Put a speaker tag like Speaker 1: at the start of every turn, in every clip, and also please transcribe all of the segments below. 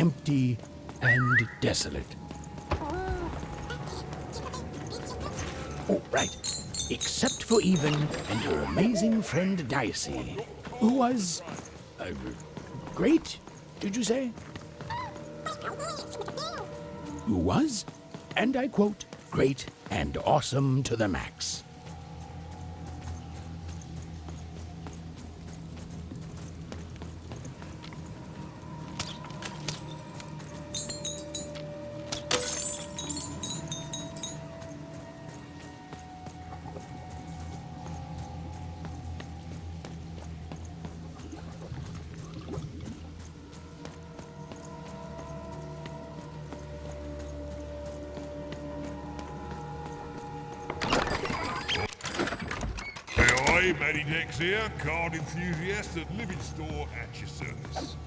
Speaker 1: empty and desolate. Oh, right. Except for Even and her amazing friend Dicey, who was... great, did you say? Who was, and I quote, great and awesome to the max.
Speaker 2: Hey, Matty Dex here, card enthusiast at Living Store at your service.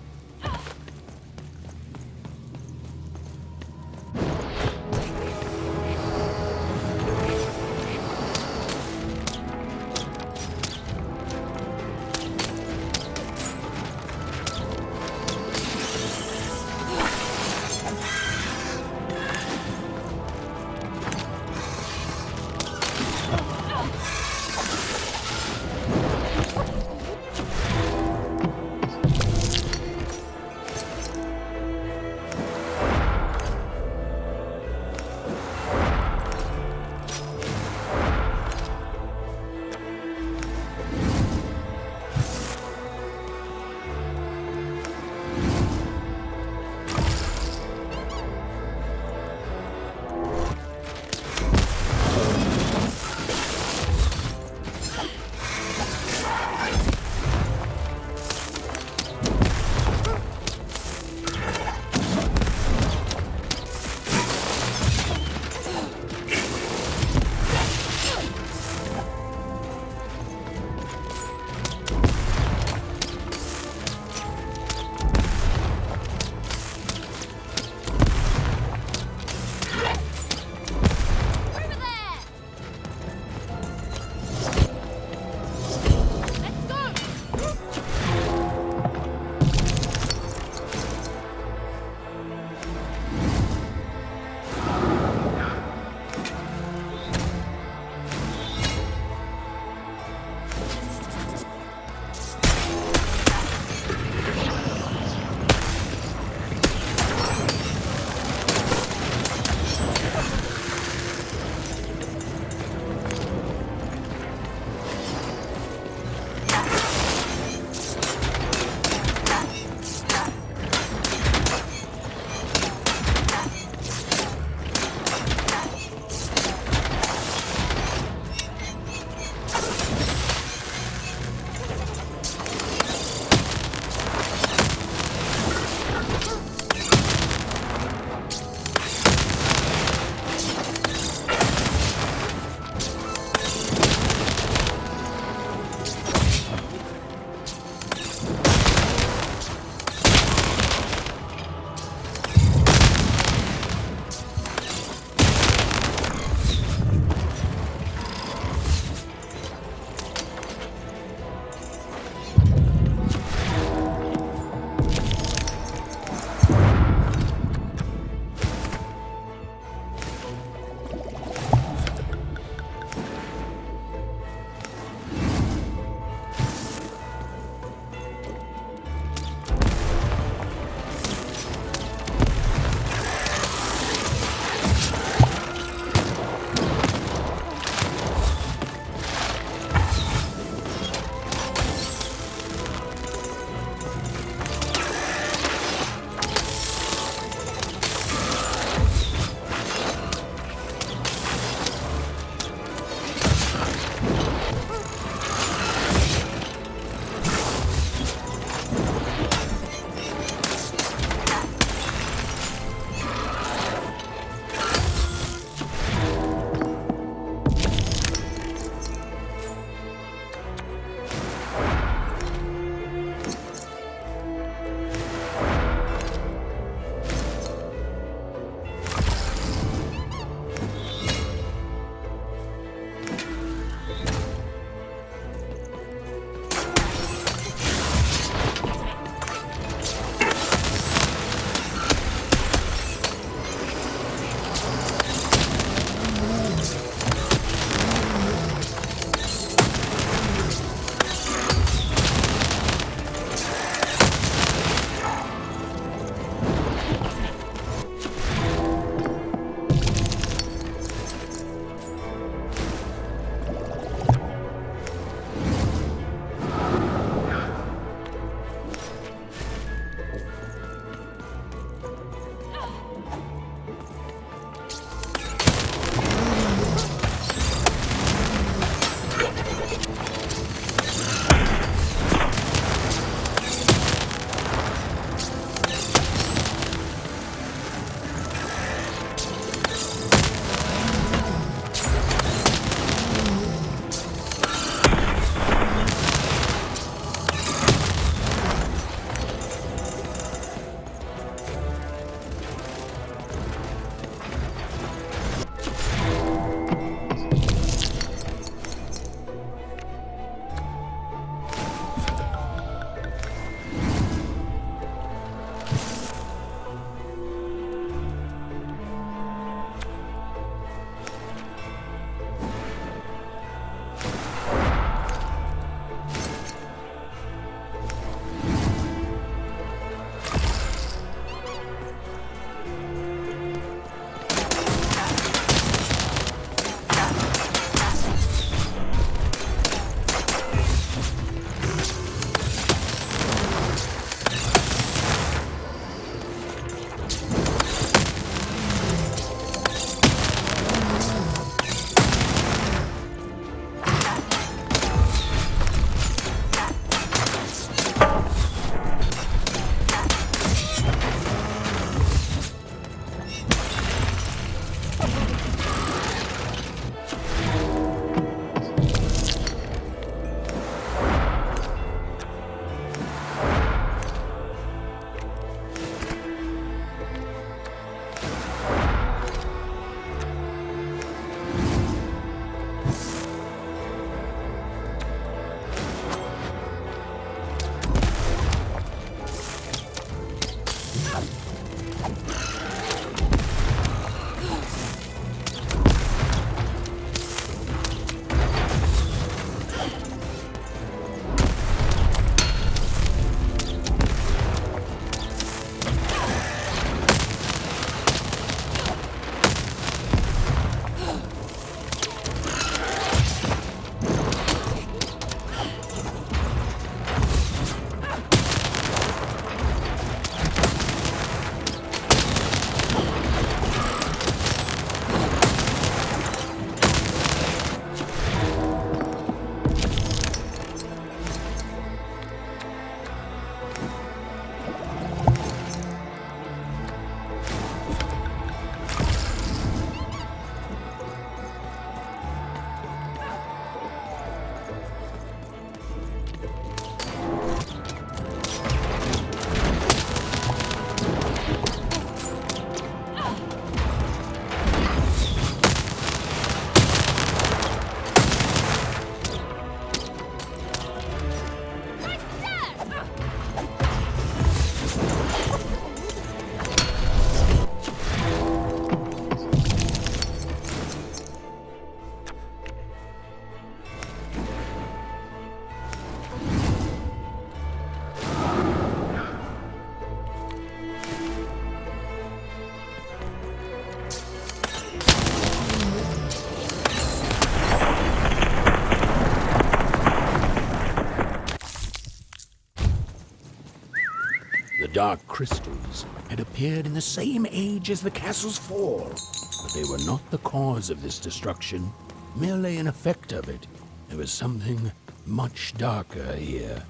Speaker 1: dark crystals had appeared in the same age as the castle's fall, but they were not the cause of this destruction, merely an effect of it. There was something much darker here.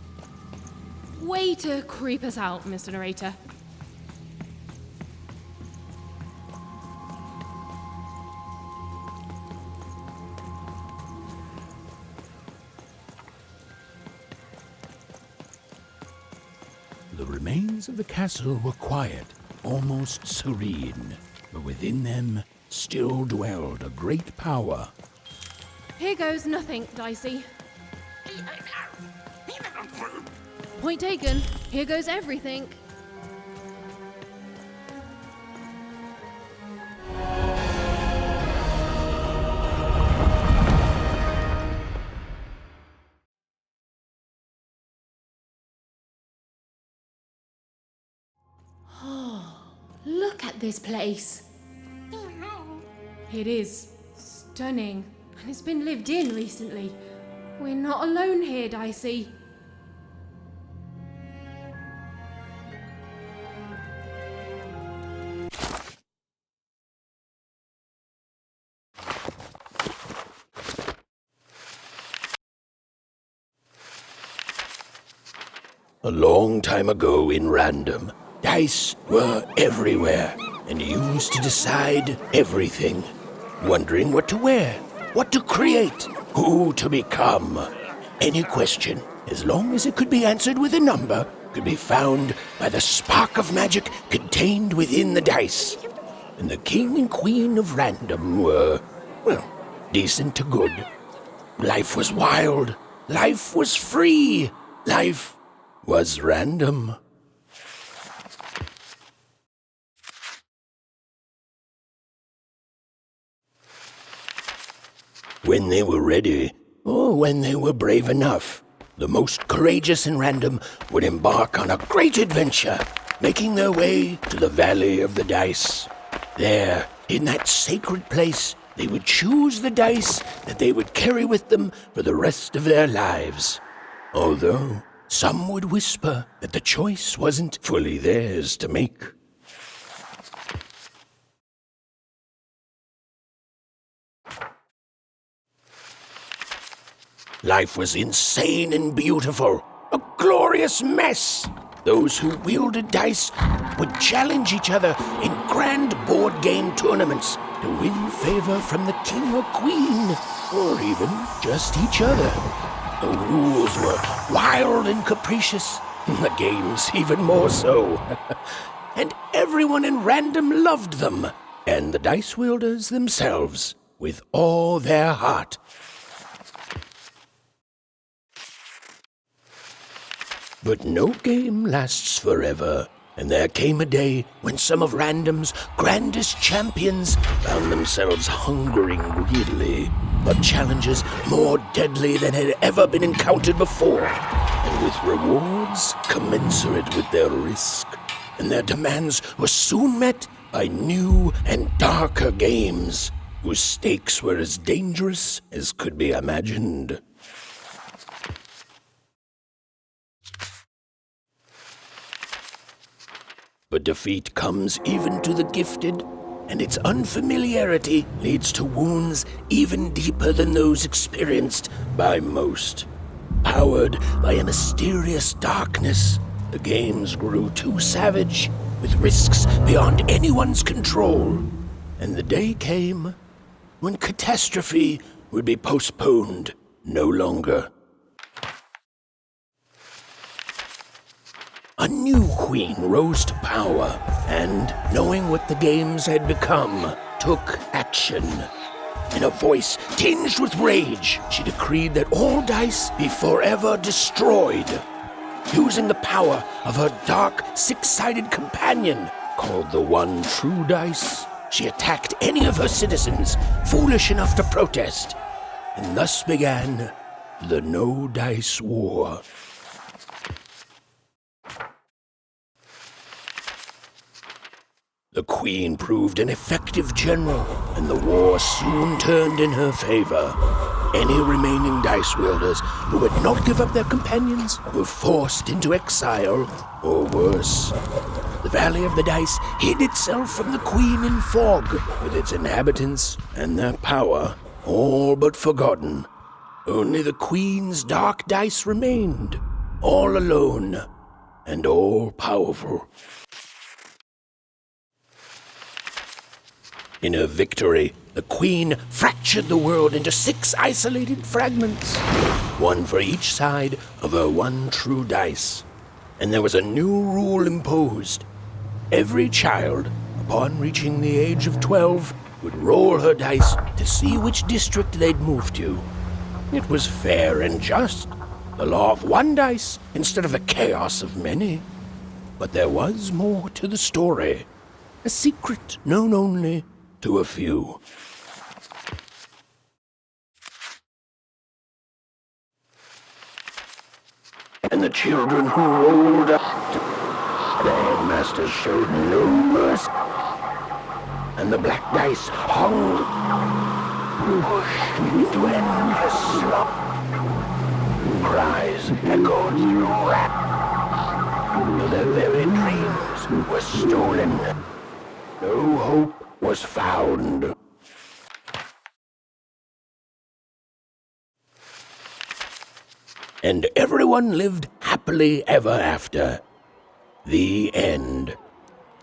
Speaker 3: Way to creep us out, Mr. Narrator.
Speaker 1: The remains of the castle were quiet, almost serene, but within them still dwelled a great power.
Speaker 3: Here goes nothing, Dicey. Point taken. Here goes everything. Look at this place. It is stunning, and it's been lived in recently. We're not alone here, Dicey.
Speaker 1: A long time ago in Random, dice were everywhere and used to decide everything. Wondering what to wear, what to create, who to become. Any question, as long as it could be answered with a number, could be found by the spark of magic contained within the dice. And the king and queen of Random were, well, decent to good. Life was wild. Life was free. Life was random. When they were ready, or when they were brave enough, the most courageous in Random would embark on a great adventure, making their way to the Valley of the Dice. There, in that sacred place, they would choose the dice that they would carry with them for the rest of their lives. Although some would whisper that the choice wasn't fully theirs to make. Life was insane and beautiful, a glorious mess. Those who wielded dice would challenge each other in grand board game tournaments to win favor from the king or queen, or even just each other. The rules were wild and capricious, the games even more so. And everyone in Random loved them, and the dice wielders themselves, with all their heart. But no game lasts forever, and there came a day when some of Random's grandest champions found themselves hungering greedily for challenges more deadly than had ever been encountered before, and with rewards commensurate with their risk. And their demands were soon met by new and darker games, whose stakes were as dangerous as could be imagined. But defeat comes even to the gifted, and its unfamiliarity leads to wounds even deeper than those experienced by most. Powered by a mysterious darkness, the games grew too savage, with risks beyond anyone's control. And the day came when catastrophe would be postponed no longer. A new queen rose to power, and, knowing what the games had become, took action. In a voice tinged with rage, she decreed that all dice be forever destroyed. Using the power of her dark, six-sided companion, called the One True Dice, she attacked any of her citizens foolish enough to protest. And thus began the No Dice War. The queen proved an effective general, and the war soon turned in her favor. Any remaining dice wielders who would not give up their companions were forced into exile, or worse. The Valley of the Dice hid itself from the queen in fog, with its inhabitants and their power all but forgotten. Only the queen's dark dice remained, all alone and all powerful. In her victory, the queen fractured the world into 6 isolated fragments, one for each side of her one true dice. And there was a new rule imposed. Every child, upon reaching the age of 12, would roll her dice to see which district they'd move to. It was fair and just, the law of one dice instead of the chaos of many. But there was more to the story, a secret known only to a few. And the children who rolled up, the headmaster showed no mercy, and the black dice hung, pushed into endless slump. Cries echoed through Random, their very dreams were stolen. No hope was found. And everyone lived happily ever after. The end.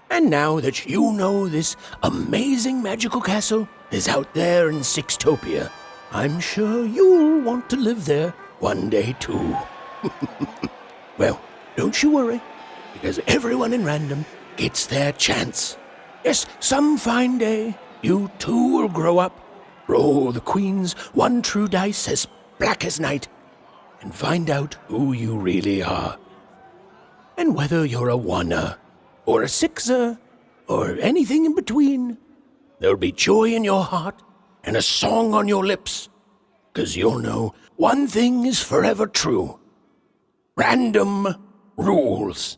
Speaker 1: And now that you know this amazing magical castle is out there in Sixtopia, I'm sure you'll want to live there one day too. Well, don't you worry, because everyone in Random gets their chance. Yes, some fine day, you too will grow up, roll the queen's one true dice as black as night, and find out who you really are. And whether you're a oneer, or a sixer, or anything in between, there'll be joy in your heart and a song on your lips, 'cause you'll know one thing is forever true. Random rules.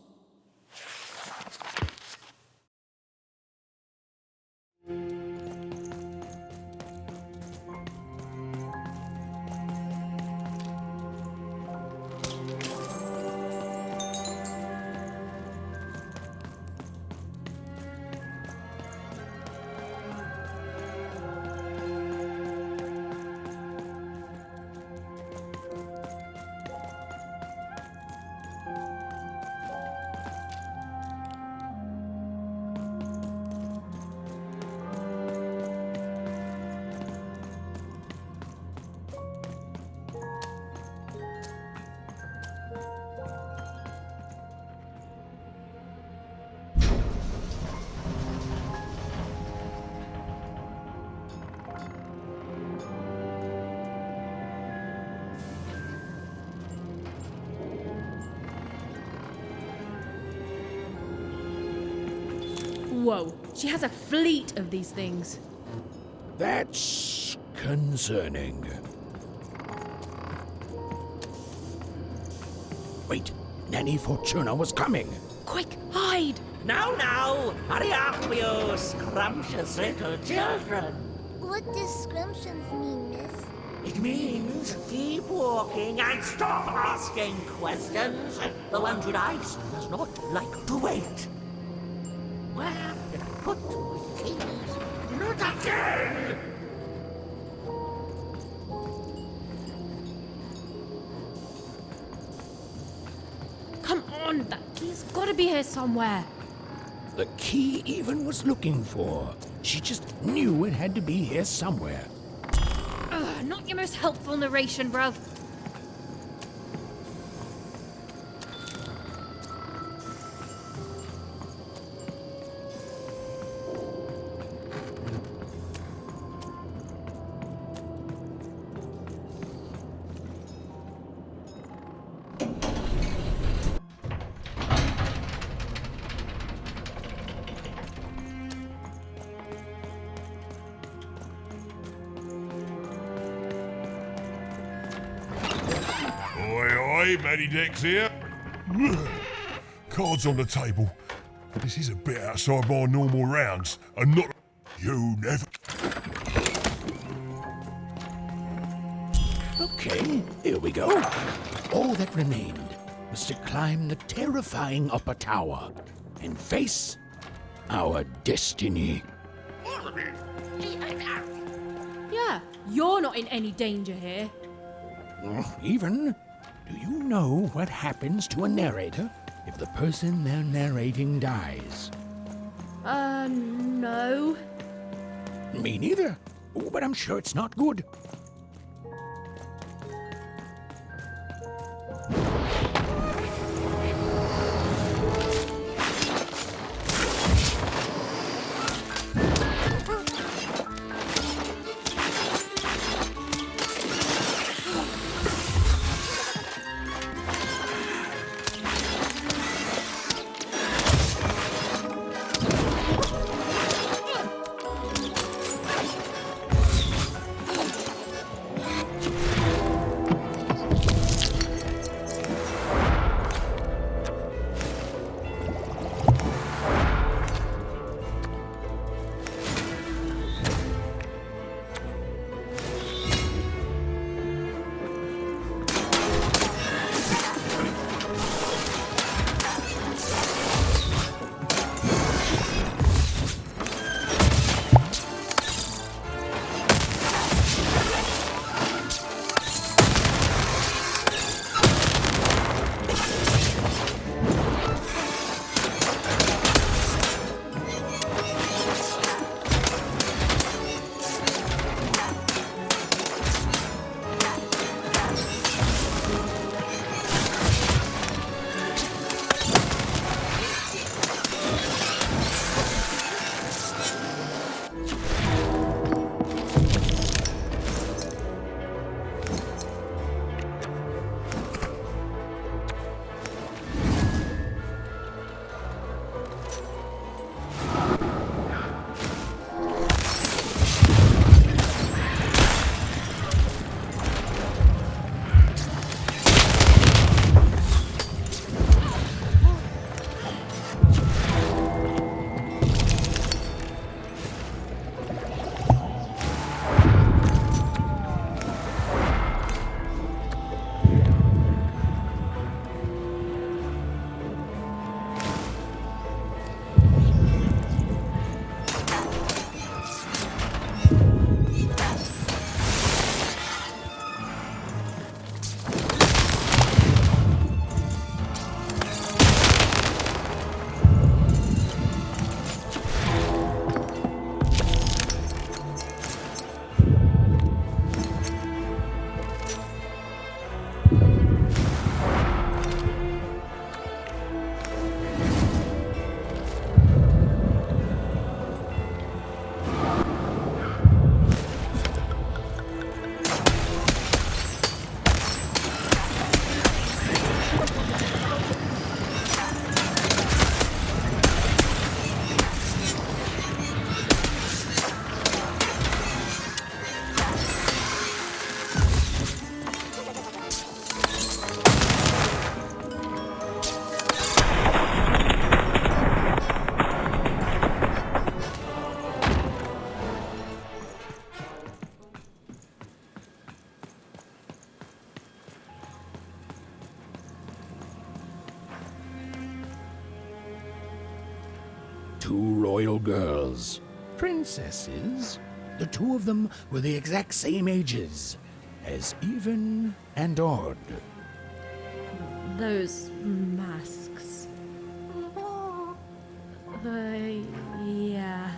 Speaker 3: Whoa, she has a fleet of these things.
Speaker 1: That's concerning. Wait, Nanny Fortuna was coming.
Speaker 3: Quick, hide!
Speaker 4: Now, hurry up, you scrumptious little children.
Speaker 5: What does scrumptions mean, miss?
Speaker 4: It means keep walking and stop asking questions. The one with ice does not like to wait. Where did I put my keys? Not again!
Speaker 3: Come on, that key's gotta be here somewhere.
Speaker 1: The key even was looking for. She just knew it had to be here somewhere.
Speaker 3: Ugh, not your most helpful narration, bruv.
Speaker 2: Oi, Matty Dex here. Cards on the table. This is a bit outside my normal rounds, and not... You never...
Speaker 1: Okay, here we go. All that remained was to climb the terrifying upper tower and face our destiny.
Speaker 3: Yeah, you're not in any danger here.
Speaker 1: Even, do you know what happens to a narrator if the person they're narrating dies?
Speaker 3: No.
Speaker 1: Me neither. Oh, but I'm sure it's not good. royal girls. Princesses. The two of them were the exact same ages, as even and odd.
Speaker 3: Those masks. Yeah.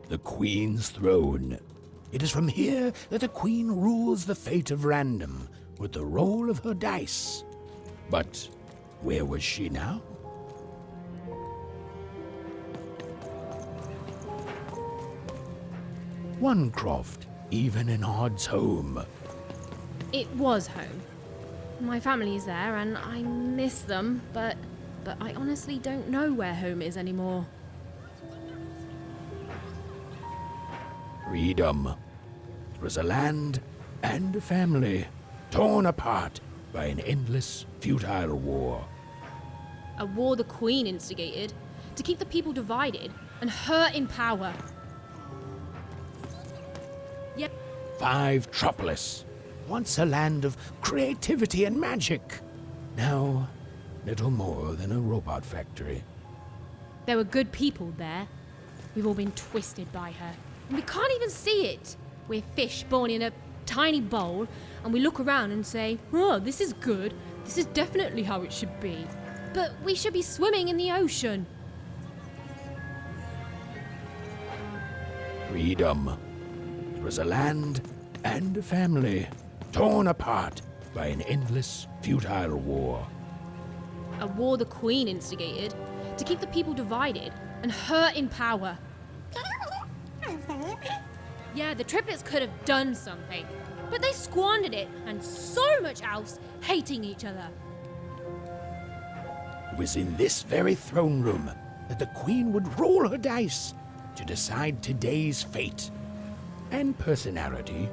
Speaker 1: The Queen's throne. It is from here that the Queen rules the fate of Random with the roll of her dice. But where was she now? Oncroft, even in Odd's home.
Speaker 3: It was home. My family's there and I miss them, but I honestly don't know where home is anymore.
Speaker 1: Freedom. It was a land and a family, torn apart by an endless, futile war.
Speaker 3: A war the Queen instigated to keep the people divided and her in power. Yep.
Speaker 1: Fivetropolis, once a land of creativity and magic. Now, little more than a robot factory.
Speaker 3: There were good people there. We've all been twisted by her. And we can't even see it. We're fish born in a tiny bowl, and we look around and say, oh, this is good. This is definitely how it should be. But we should be swimming in the ocean.
Speaker 1: Freedom. It was a land and a family, torn apart by an endless, futile war.
Speaker 3: A war the Queen instigated to keep the people divided and her in power. Yeah, the triplets could have done something, but they squandered it and so much else, hating each other.
Speaker 1: It was in this very throne room that the Queen would roll her dice to decide today's fate and personality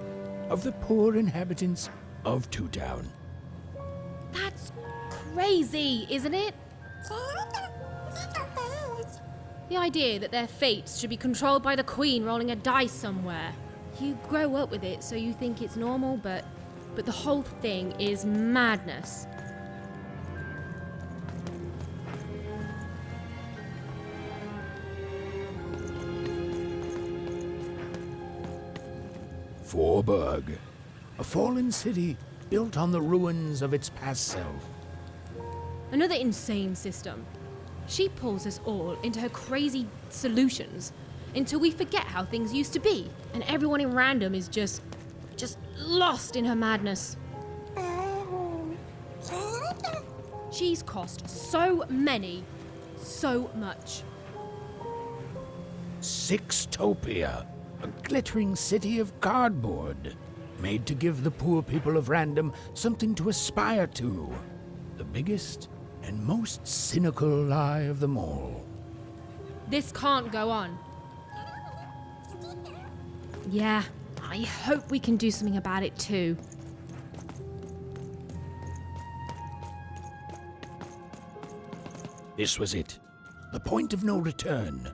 Speaker 1: of the poor inhabitants of Two Town.
Speaker 3: That's crazy, isn't it? The idea that their fates should be controlled by the Queen rolling a dice somewhere. You grow up with it, so you think it's normal, but the whole thing is madness.
Speaker 1: Forburg, a fallen city built on the ruins of its past self.
Speaker 3: Another insane system. She pulls us all into her crazy solutions until we forget how things used to be, and everyone in Random is just lost in her madness. She's cost so much.
Speaker 1: Sixtopia, a glittering city of cardboard, made to give the poor people of Random something to aspire to. The biggest and most cynical lie of them all.
Speaker 3: This can't go on. Yeah, I hope we can do something about it too.
Speaker 1: This was it. The point of no return.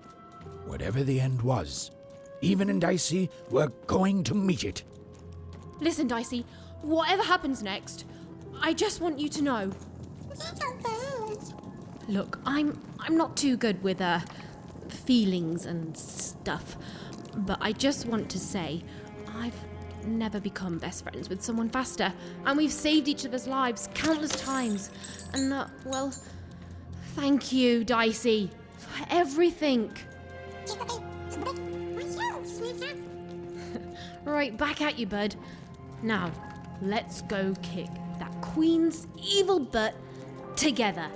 Speaker 1: Whatever the end was, Even and Dicey were going to meet it.
Speaker 3: Listen, Dicey, whatever happens next, I just want you to know. Look, I'm not too good with feelings and stuff, but I just want to say I've never become best friends with someone faster, and we've saved each other's lives countless times. And, well, thank you, Dicey, for everything. Right, back at you, bud. Now, let's go kick that queen's evil butt together.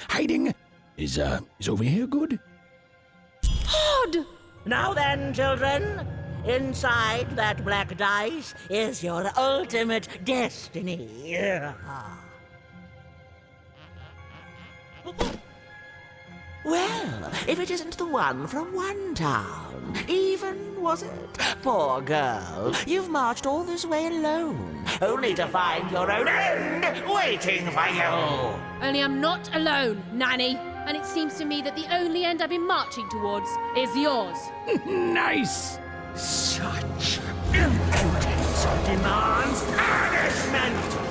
Speaker 1: Hiding. Is over here good?
Speaker 3: Hod!
Speaker 4: Now then, children, inside that black dice is your ultimate destiny. Well, if it isn't the one from one town, even, was it? Poor girl, you've marched all this way alone, only to find your own end waiting for you.
Speaker 3: Only I'm not alone, Nanny. And it seems to me that the only end I've been marching towards is yours.
Speaker 1: Nice.
Speaker 4: Such impudence demands punishment.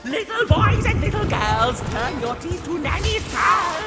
Speaker 4: Little boys and little girls, turn your teeth to Nanny's pearls!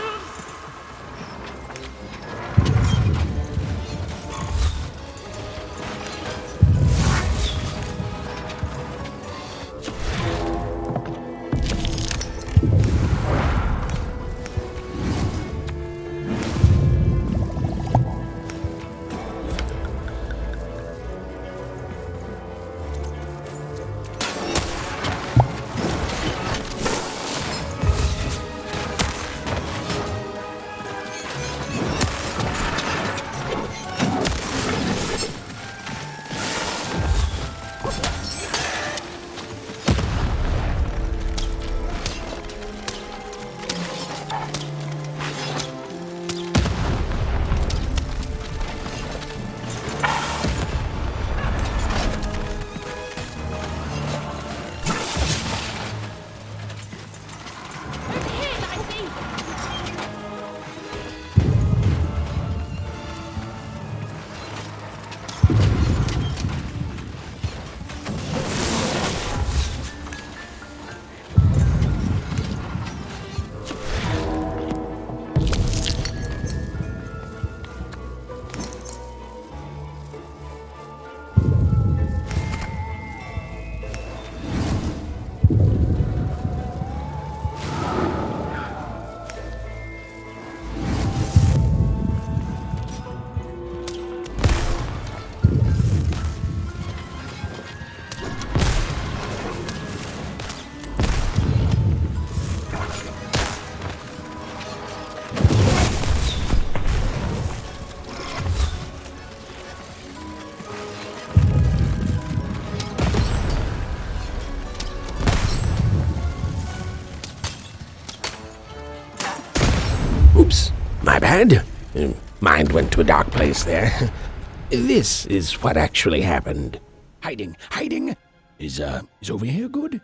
Speaker 1: Oops, my bad. Mind went to a dark place there. This is what actually happened. Hiding. Is over here good?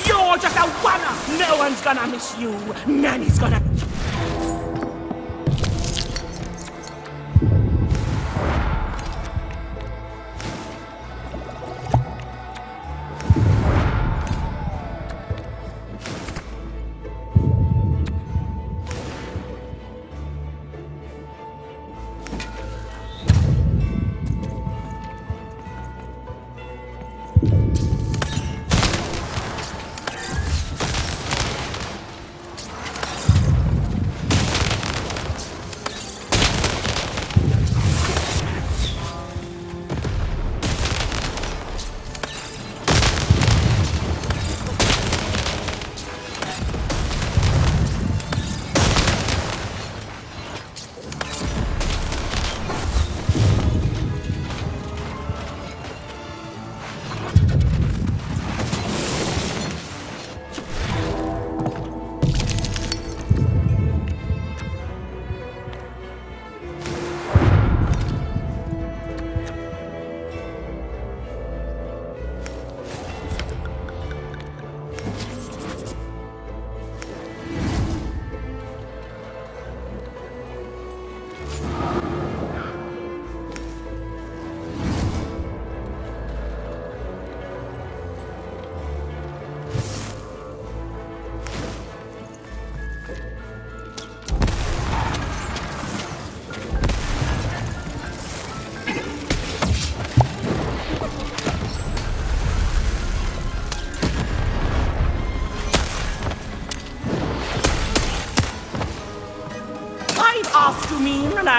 Speaker 4: You're just a one-up. No one's gonna miss you. Nanny's gonna...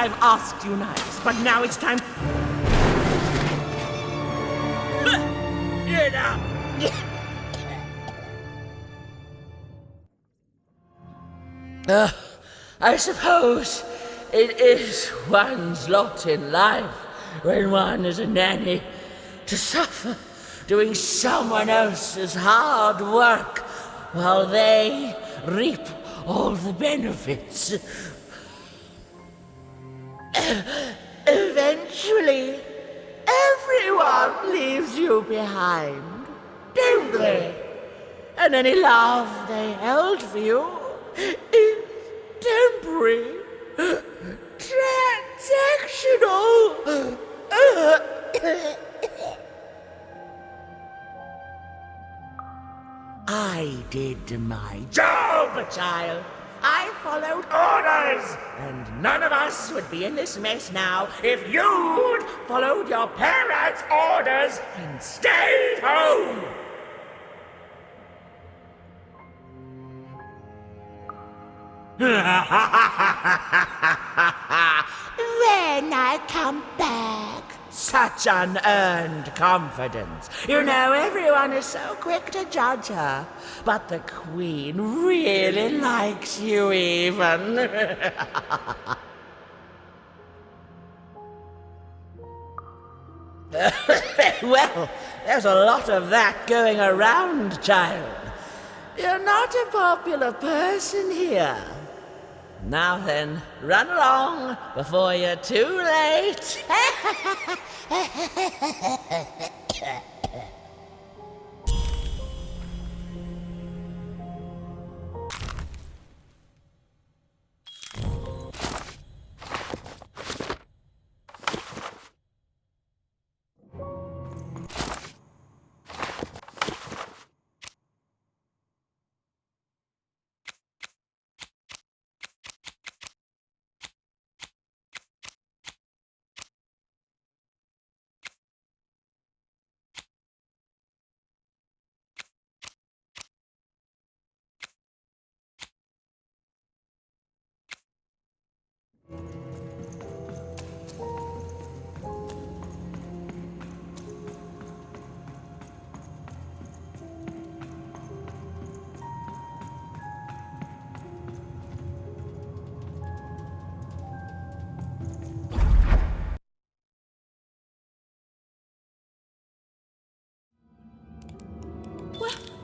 Speaker 4: I've asked you nice, but now it's time. Get up! I suppose it is one's lot in life when one is a nanny to suffer doing someone else's hard work while they reap all the benefits. Eventually, everyone leaves you behind, don't they? And any love they held for you is temporary, transactional. I did my job, child. I followed orders, and none of us would be in this mess now if you'd followed your parents' orders and stayed home. When I come back. Such unearned confidence. You know, everyone is so quick to judge her. But the Queen really likes you even. Well, there's a lot of that going around, child. You're not a popular person here. Now then, run along before you're too late.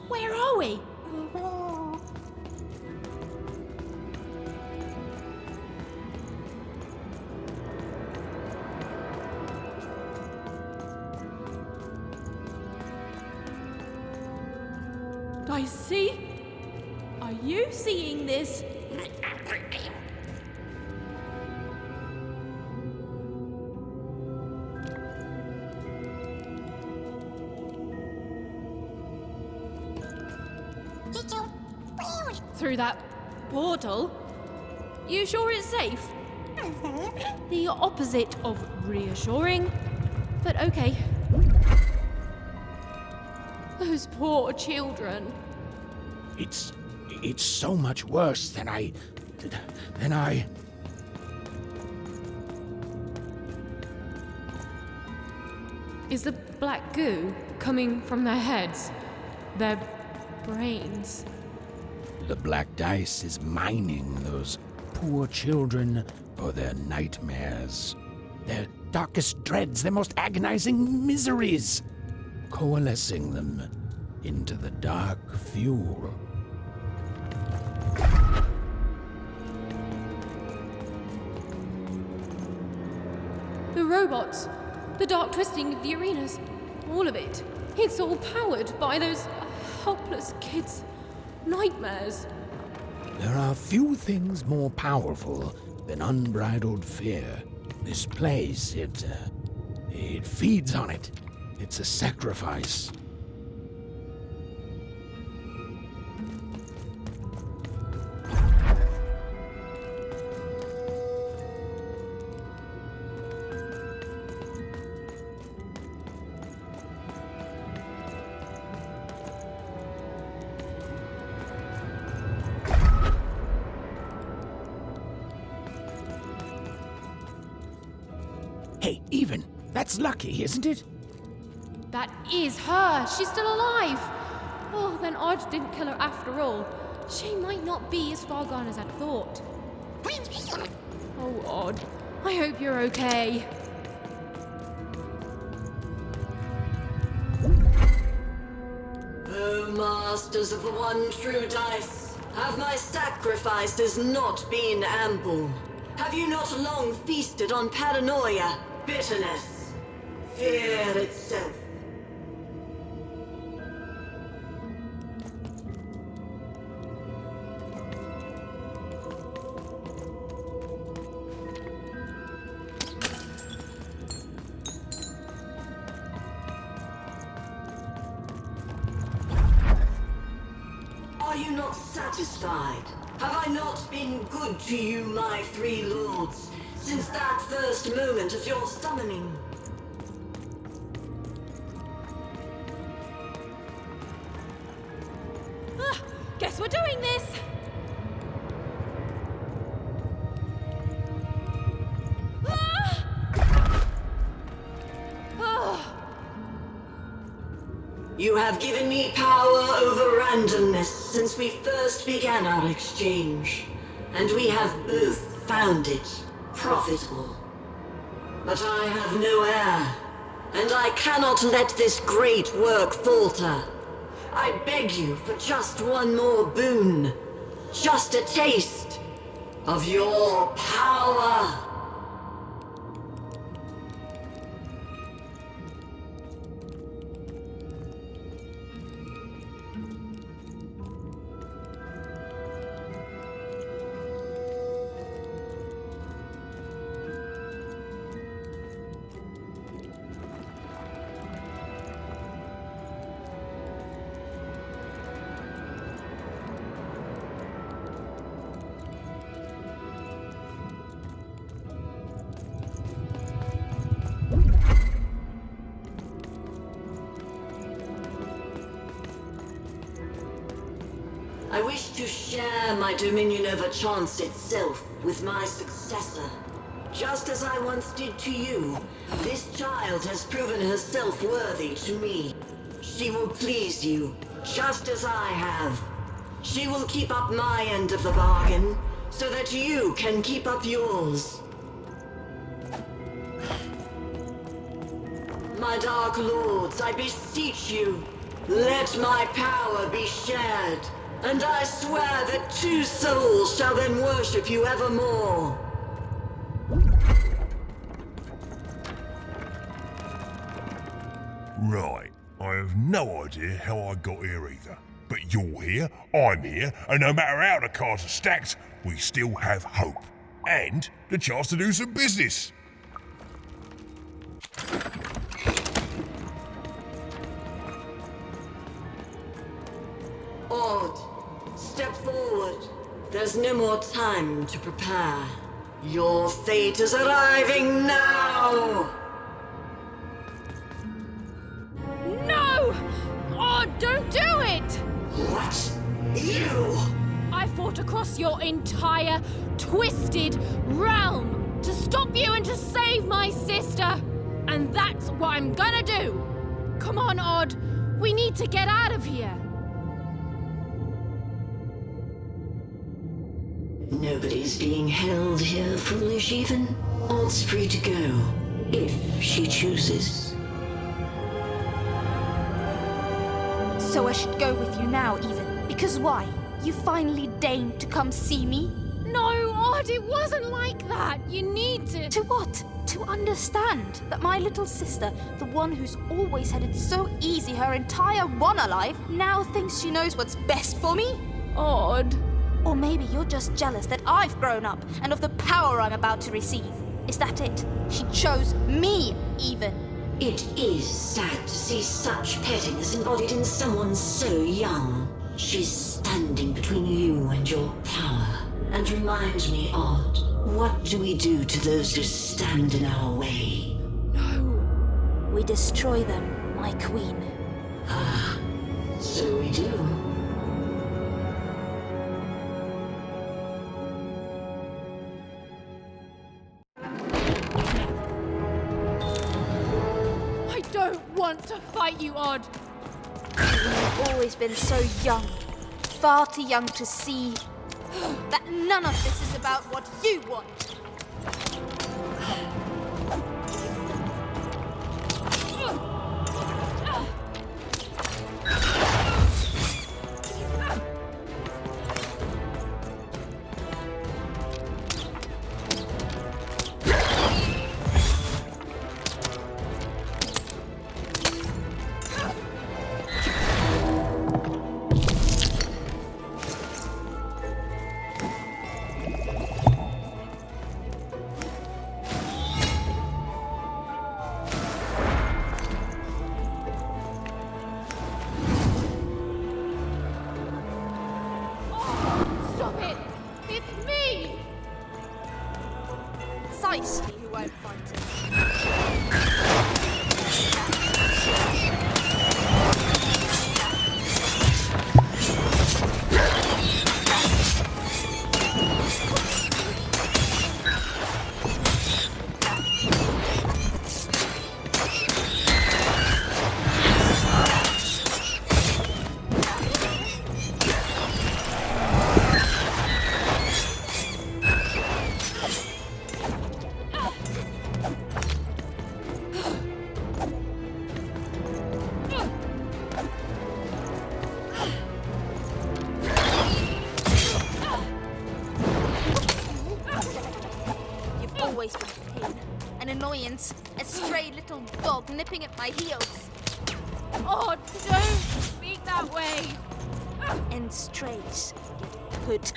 Speaker 3: Where are we? I see. Are you seeing this? Through that portal? You sure it's safe? The opposite of reassuring, but okay. Those poor children.
Speaker 1: It's so much worse than I.
Speaker 3: Is the black goo coming from their heads? Their brains?
Speaker 1: The black dice is mining those poor children for their nightmares, their darkest dreads, their most agonizing miseries, coalescing them into the dark fuel.
Speaker 3: The robots, the dark twisting of the arenas, all of it. It's all powered by those helpless kids' nightmares.
Speaker 1: There are few things more powerful than unbridled fear. This place, it feeds on it. It's a sacrifice. Hey, Even, that's lucky, isn't it?
Speaker 3: That is her. She's still alive. Oh, then Odd didn't kill her after all. She might not be as far gone as I'd thought. Oh, Odd. I hope you're okay.
Speaker 6: O masters of the one true dice, have my sacrifices not been ample? Have you not long feasted on paranoia, bitterness, fear itself? Are you not satisfied? Have I not been good to you, my three lords, since that first moment of your summoning?
Speaker 3: Guess we're doing this.
Speaker 6: You have given me power over randomness since we first began our exchange, and we have both found it profitable. But I have no heir, and I cannot let this great work falter. I beg you for just one more boon, just a taste of your power. I wish to share my dominion over chance itself with my successor. Just as I once did to you, this child has proven herself worthy to me. She will please you, just as I have. She will keep up my end of the bargain, so that you can keep up yours. My Dark Lords, I beseech you, let my power be shared. And I swear that two souls shall then worship you evermore.
Speaker 2: Right. I have no idea how I got here either. But you're here, I'm here, and no matter how the cards are stacked, we still have hope. And the chance to do some business.
Speaker 6: Odd, step forward. There's no more time to prepare. Your fate is arriving now!
Speaker 3: No! Oh, don't do it!
Speaker 6: What? You?
Speaker 3: I fought across your entire twisted realm to stop you and to save my sister. And that's what I'm gonna do. Come on, Odd. We need to get out of here.
Speaker 6: Nobody's being held here, foolish even. Odd's free to go, if she chooses.
Speaker 7: So I should go with you now, even. Because why? You finally deigned to come see me?
Speaker 3: No, Odd, it wasn't like that. You need to...
Speaker 7: To what? To understand that my little sister, the one who's always had it so easy her entire one alive, now thinks she knows what's best for me?
Speaker 3: Odd.
Speaker 7: Or maybe you're just jealous that I've grown up and of the power I'm about to receive. Is that it? She chose me, even.
Speaker 6: It is sad to see such pettiness embodied in someone so young. She's standing between you and your power. And reminds me, Odd, what do we do to those who stand in our way?
Speaker 3: No.
Speaker 7: We destroy them, my queen.
Speaker 6: Ah, so we do.
Speaker 3: want to fight you, Odd.
Speaker 7: You've always been so young, far too young to see that none of this is about what you want.
Speaker 3: Stop it! It's me!
Speaker 7: Precisely who I'm fighting. You've always been a pain, an annoyance, a stray little dog nipping at my heels.
Speaker 3: Odd, don't speak that way.
Speaker 7: And strays get put.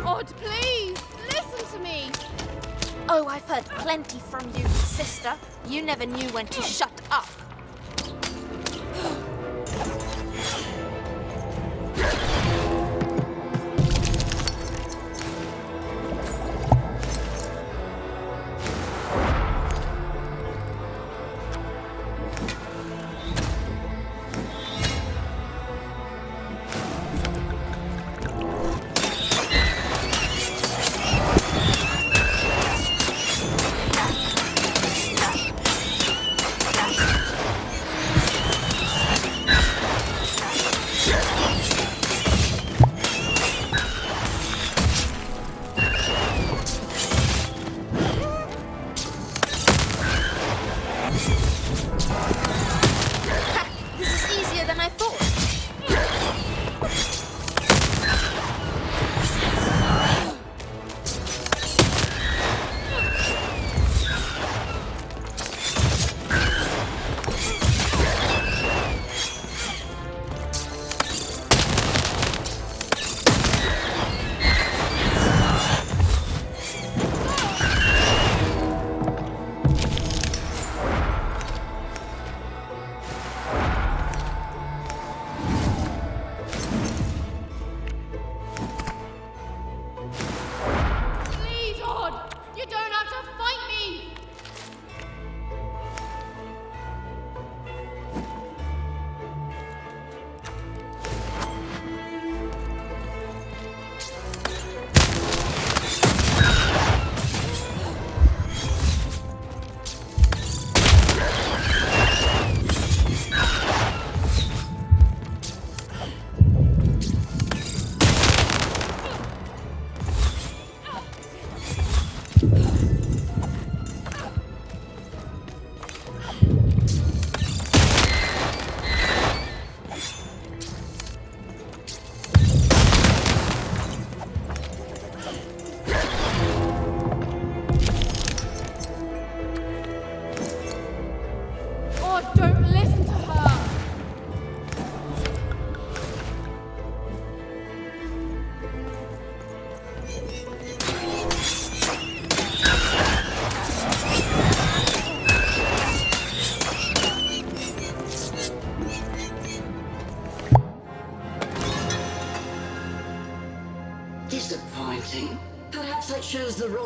Speaker 3: Odd, please, listen to me.
Speaker 7: Oh, I've heard plenty from you, sister. You never knew when to shut up.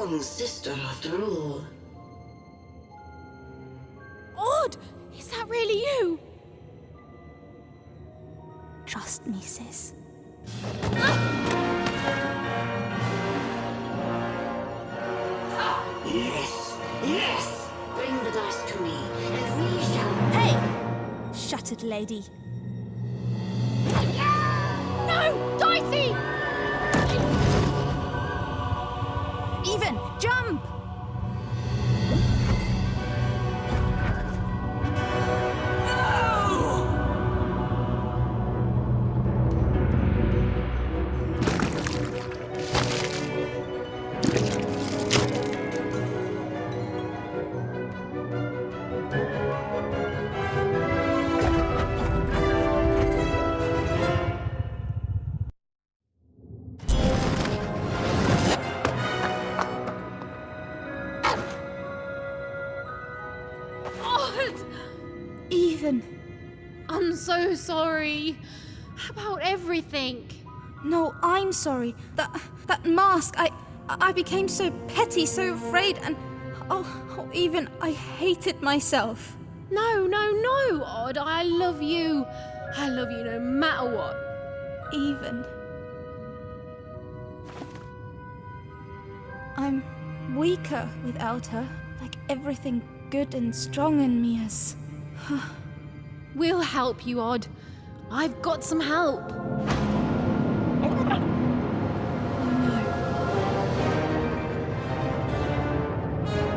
Speaker 6: own sister after all.
Speaker 3: Odd! Is that really you?
Speaker 7: Trust me, sis.
Speaker 6: Yes, yes! Bring the dice to me, and we shall...
Speaker 7: Hey! Shattered lady.
Speaker 3: No! Dicey!
Speaker 7: Even, jump! Even.
Speaker 3: I'm so sorry. About everything.
Speaker 7: No, I'm sorry. That mask, I became so petty, so afraid, and even I hated myself.
Speaker 3: No, Odd. I love you. I love you no matter what.
Speaker 7: Even. I'm weaker without her, like everything good and strong in me is.
Speaker 3: We'll help you, Odd. I've got some help.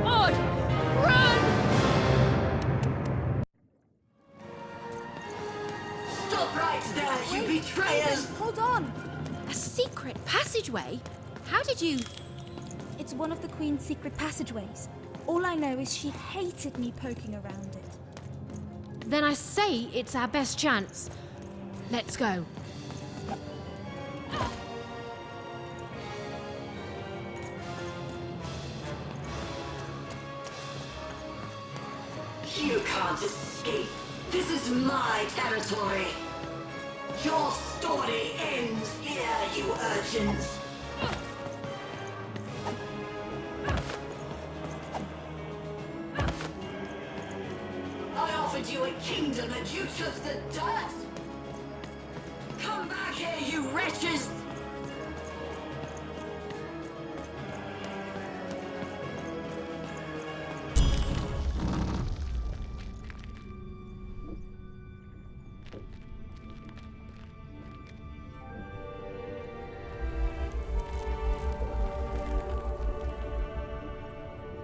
Speaker 3: Odd, run!
Speaker 6: Stop right there, you betrayers!
Speaker 7: Hold on!
Speaker 3: A secret passageway? How did you...
Speaker 7: It's one of the Queen's secret passageways. All I know is she hated me poking around it.
Speaker 3: Then I say it's our best chance. Let's go.
Speaker 6: You can't escape. This is my territory. Your story ends here, you urchins. I offered you a kingdom and you chose the dirt. Come back here, you wretches!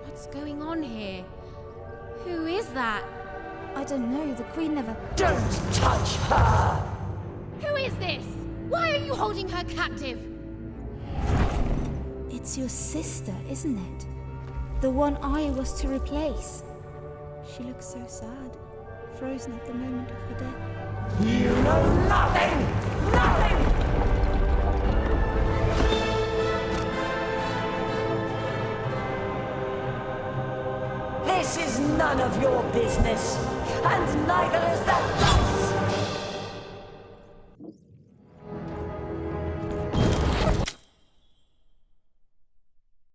Speaker 3: What's going on here? Who is that?
Speaker 7: I don't know, the Queen never...
Speaker 4: Don't touch her!
Speaker 3: Who is this? Why are you holding her captive?
Speaker 7: It's your sister, isn't it? The one I was to replace. She looks so sad, frozen at the moment of her death.
Speaker 4: You know nothing! Nothing! This is none of your business, and neither is that